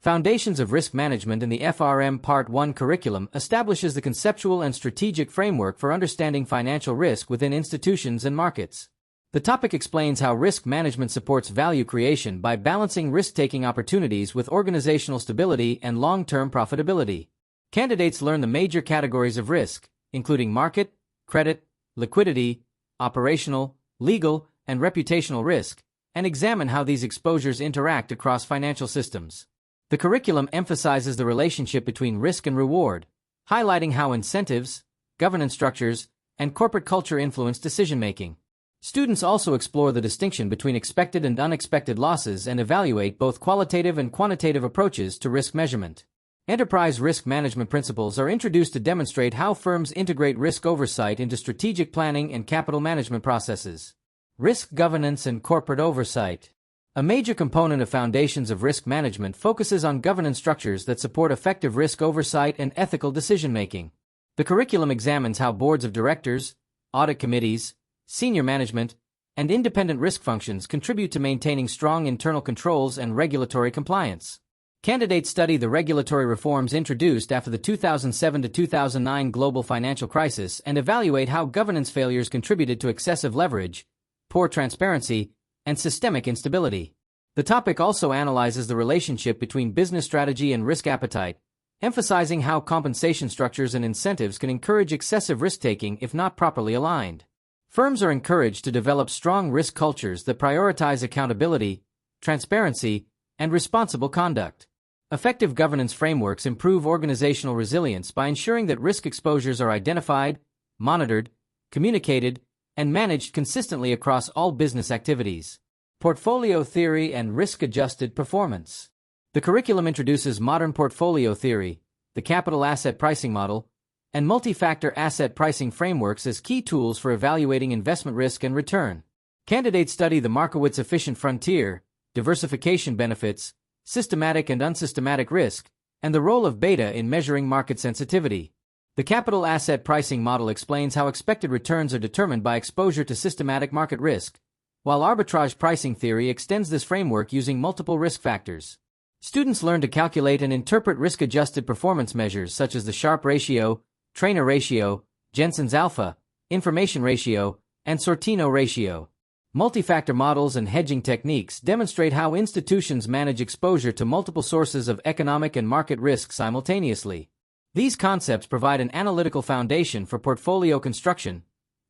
Foundations of Risk Management in the FRM Part 1 curriculum establishes the conceptual and strategic framework for understanding financial risk within institutions and markets. The topic explains how risk management supports value creation by balancing risk-taking opportunities with organizational stability and long-term profitability. Candidates learn the major categories of risk, including market, credit, liquidity, operational, legal, and reputational risk, and examine how these exposures interact across financial systems. The curriculum emphasizes the relationship between risk and reward, highlighting how incentives, governance structures, and corporate culture influence decision-making. Students also explore the distinction between expected and unexpected losses and evaluate both qualitative and quantitative approaches to risk measurement. Enterprise risk management principles are introduced to demonstrate how firms integrate risk oversight into strategic planning and capital management processes. Risk governance and corporate oversight. A major component of Foundations of Risk Management focuses on governance structures that support effective risk oversight and ethical decision-making. The curriculum examines how boards of directors, audit committees, senior management, and independent risk functions contribute to maintaining strong internal controls and regulatory compliance. Candidates study the regulatory reforms introduced after the 2007 to 2009 global financial crisis and evaluate how governance failures contributed to excessive leverage, poor transparency, and systemic instability. The topic also analyzes the relationship between business strategy and risk appetite, emphasizing how compensation structures and incentives can encourage excessive risk-taking if not properly aligned. Firms are encouraged to develop strong risk cultures that prioritize accountability, transparency, and responsible conduct. Effective governance frameworks improve organizational resilience by ensuring that risk exposures are identified, monitored, communicated, and managed consistently across all business activities. Portfolio theory and risk-adjusted performance. The curriculum introduces modern portfolio theory, the capital asset pricing model, and multi-factor asset pricing frameworks as key tools for evaluating investment risk and return. Candidates study the Markowitz efficient frontier, diversification benefits, systematic and unsystematic risk, and the role of beta in measuring market sensitivity. The capital asset pricing model explains how expected returns are determined by exposure to systematic market risk, while arbitrage pricing theory extends this framework using multiple risk factors. Students learn to calculate and interpret risk-adjusted performance measures such as the Sharpe ratio, Trainer ratio, Jensen's alpha, information ratio, and Sortino ratio. Multi-factor models and hedging techniques demonstrate how institutions manage exposure to multiple sources of economic and market risk simultaneously. These concepts provide an analytical foundation for portfolio construction,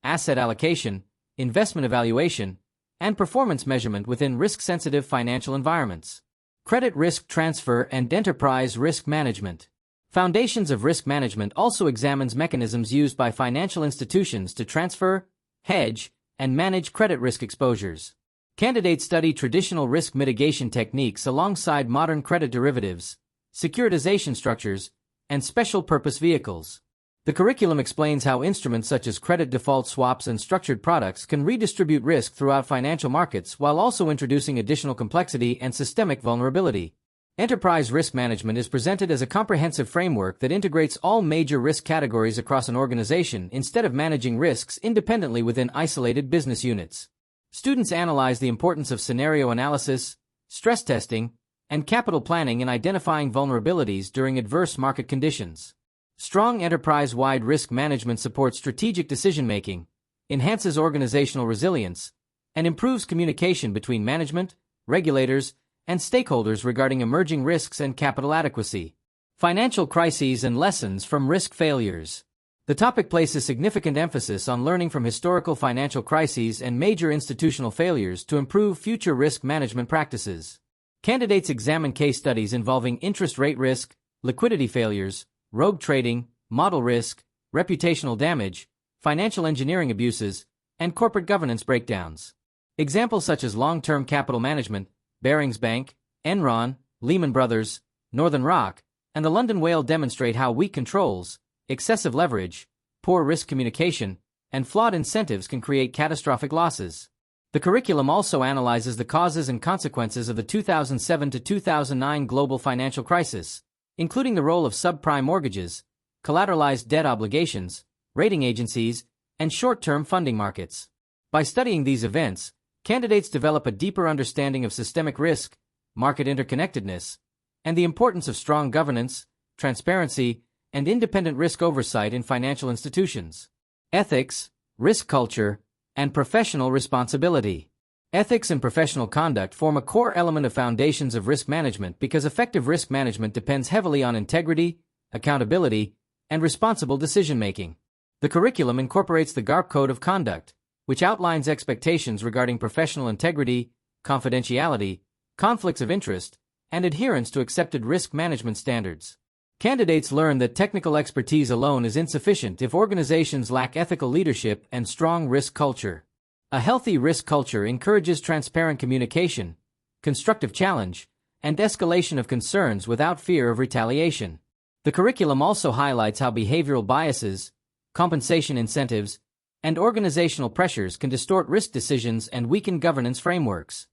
asset allocation, investment evaluation, and performance measurement within risk-sensitive financial environments. Credit risk transfer and enterprise risk management. Foundations of Risk Management also examines mechanisms used by financial institutions to transfer, hedge, and manage credit risk exposures. Candidates study traditional risk mitigation techniques alongside modern credit derivatives, securitization structures, and special-purpose vehicles. The curriculum explains how instruments such as credit default swaps and structured products can redistribute risk throughout financial markets while also introducing additional complexity and systemic vulnerability. Enterprise risk management is presented as a comprehensive framework that integrates all major risk categories across an organization instead of managing risks independently within isolated business units. Students analyze the importance of scenario analysis, stress testing, and capital planning in identifying vulnerabilities during adverse market conditions. Strong enterprise-wide risk management supports strategic decision-making, enhances organizational resilience, and improves communication between management, regulators, and stakeholders regarding emerging risks and capital adequacy. Financial crises and lessons from risk failures. The topic places significant emphasis on learning from historical financial crises and major institutional failures to improve future risk management practices. Candidates examine case studies involving interest rate risk, liquidity failures, rogue trading, model risk, reputational damage, financial engineering abuses, and corporate governance breakdowns. Examples such as long-term capital management, Barings Bank, Enron, Lehman Brothers, Northern Rock, and the London Whale demonstrate how weak controls, excessive leverage, poor risk communication, and flawed incentives can create catastrophic losses. The curriculum also analyzes the causes and consequences of the 2007 to 2009 global financial crisis, including the role of subprime mortgages, collateralized debt obligations, rating agencies, and short-term funding markets. By studying these events, candidates develop a deeper understanding of systemic risk, market interconnectedness, and the importance of strong governance, transparency, and independent risk oversight in financial institutions. Ethics, risk culture, and professional responsibility. Ethics and professional conduct form a core element of foundations of risk management because effective risk management depends heavily on integrity, accountability, and responsible decision-making. The curriculum incorporates the GARP Code of Conduct, which outlines expectations regarding professional integrity, confidentiality, conflicts of interest, and adherence to accepted risk management standards. Candidates learn that technical expertise alone is insufficient if organizations lack ethical leadership and strong risk culture. A healthy risk culture encourages transparent communication, constructive challenge, and escalation of concerns without fear of retaliation. The curriculum also highlights how behavioral biases, compensation incentives, and organizational pressures can distort risk decisions and weaken governance frameworks.